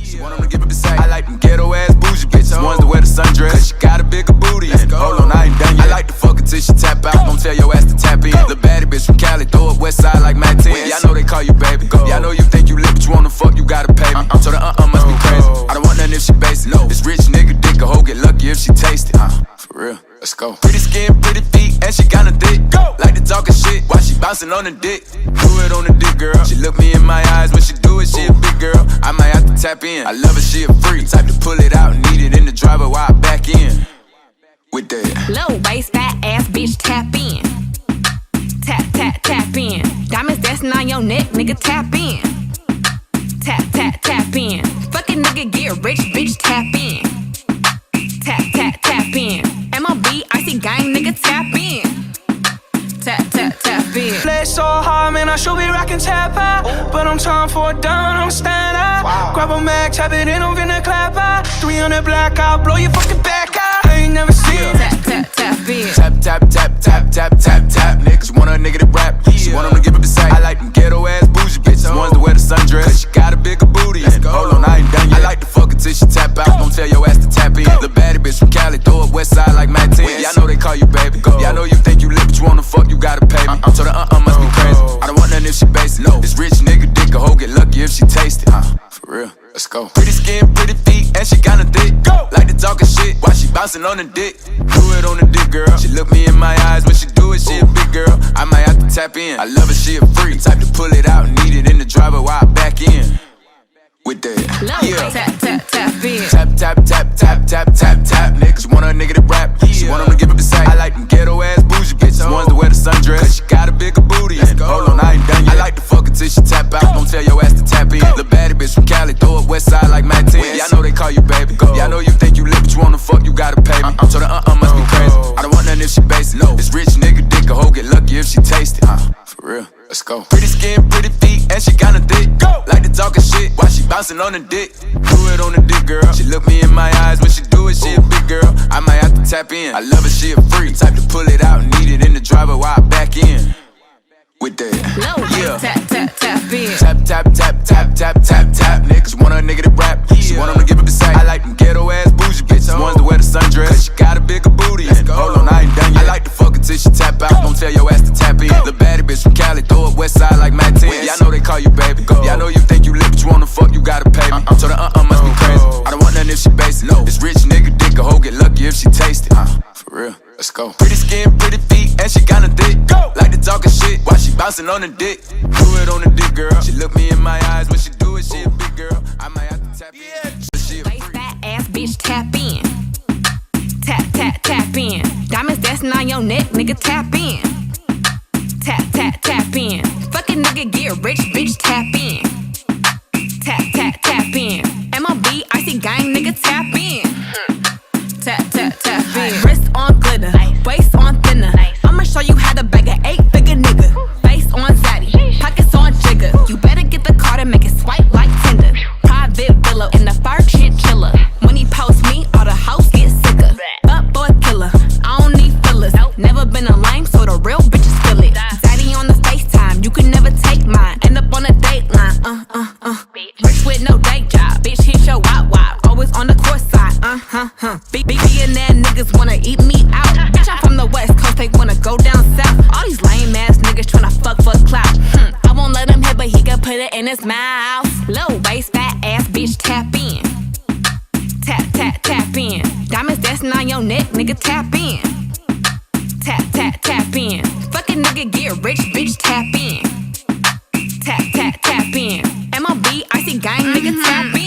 She want 'em to give up the same. I like them ghetto ass bougie bitches, ones that wear the sundress. Cause she got a bigger booty. And hold on, I ain't done yet. I like to fuck her till she tap out. Don't tell your ass to tap in. The baddie bitch from Cali, throw up west side like Matt 10. Yeah, I know they call you baby. Yeah, I know you think you lit, but you wanna fuck, you gotta pay me. So the must be crazy. I don't want nothing if she basic. This rich nigga dick a hoe get lucky if she taste it. For real. Let's go. Pretty skin, pretty feet, and she kinda thick. Go. Like to talkin' shit while she bouncing on the dick. Do it on the dick, girl. She look me in my eyes when she do it. She a big girl. I might have to tap in. I love her, she a freak. Type to pull it out and need it in the driver while I back in. With that low waist, fat ass bitch, tap in. Tap, tap, tap in. Diamonds dancing on your neck, nigga, tap in. Tap, tap, tap in. Fucking nigga get rich, bitch, tap in. Tap, tap, tap in. MLB, icy gang, nigga, tap in. Tap, tap, tap in. Play so hard, man, I should be rockin' tap out. But I'm time for a down, I'm stand up. Grab a mag, tap it in, I'm finna clap out. 300 black out, blow your fucking back out. I ain't never seen it. Tap, tap, tap in. Tap, tap, tap, tap, tap, tap, tap. Niggas want a nigga to rap. She want 'em to give up the same. I like them ghetto ass bougie bitches, ones that wear the sundress. Cause she got a bigger booty. And hold on, I ain't done yet. I like to fuck her till she tap out. Don't tell your ass to tap in. The baddie bitch from Cali, throw up west side like Matt 10. Yeah, I know they call you baby. Yeah, I know you think you lit, but you wanna fuck, you gotta pay me. So the must be crazy. I don't want nothing if she basic. This rich nigga dick a hoe get lucky if she taste it. For real. Let's go. Pretty skin, pretty feet, and she kinda thick. Go. Like to talkin' shit while she bouncing on the dick. Do it on the dick, girl. She look me in my eyes when she do it. She a big girl. I might have to tap in. I love her, she a freak. Type to pull it out and need it in the driver while I back in. With that, yeah. Tap, tap, tap in. Tap, tap, tap, tap, tap, tap, tap. Niggas want a nigga to rap. She want 'em to give up the same. I like them ghetto ass bougie bitches, ones that wear the sundress. Cause she got a bigger booty. And hold on, I ain't done yet. I like to fuck her till she tap out. Don't tell your ass to tap in. The baddie bitch from Cali, throw up west side like Matt 10. Yeah, I know they call you baby. Yeah, I know you think you lit, but you wanna fuck, you gotta pay me. So the must be crazy. I don't want nothing if she basic. This rich nigga dick a hoe get lucky if she taste it. For real. Let's go. Pretty skin, pretty feet, and she kinda thick. Go. Like to talkin' shit while she bouncing on the dick. Do it on the dick, girl. She look me in my eyes when she do it. She a big girl. I might have to tap in. I love her, she a freak. Type to pull it out and need it in the driver while I back in. With that, low, tap, tap, tap in. Tap, tap, tap, tap, tap, tap, tap. Niggas want a nigga to rap. She want 'em to give up the same. I like them ghetto ass bougie bitches, ones that wear the sundress. Cause she got a bigger booty. And hold on, I ain't done yet. I like to fuck her till she tap out. Don't tell your ass to tap in. The baddie bitch from Cali, throw up west side like Matt 10. Yeah, I know they call you baby. Yeah, I know you think you lit, but you wanna fuck, you gotta pay me. So the must be crazy. I don't want nothing if she basic. This rich nigga dick a hoe get lucky if she taste it. For real. Let's go. Pretty skin, pretty feet, and she kinda thick. Go. Like to talkin' shit while she bouncing on the dick. Do it on the dick, girl. She look me in my eyes when she do it. She a big girl. I might have to tap in. She a waist, fat ass bitch, tap in. Tap, tap, tap in. Diamonds dancing on your neck, nigga, tap in. Tap, tap, tap in. Fucking nigga get rich, bitch, tap in. Tap, tap, tap in. MLB, icy gang, nigga, tap in. Tap, tap, tap in. Wrist on glitter, waist on thinner. I'ma show you how to bag a 8-figure nigga. Face on zaddy, pockets on jigger. You better get the card and make it swipe like Tinder. Private villa in the fur chinchilla. When he post me, all the hoes get sicker. But boy killer, I don't need fillers. Never been a lame, so the real bitches feel it. Zaddy on the FaceTime, you can never take mine. End up on a dateline, Rich with no day job, bitch hit your wop. Always on the course side, Billionaire niggas wanna eat me out. Bitch, I'm from the West Coast, they wanna go down south. All these lame ass niggas tryna fuck for clout. I won't let him hit, but he can put it in his mouth. Low waist, fat ass bitch, tap in. Tap, tap, tap in. Diamonds dancing on your neck, nigga, tap in. Tap, tap, tap in. Fucking nigga get rich, bitch, tap in. Tap, tap, tap in. MLB, icy gang, nigga, tap in.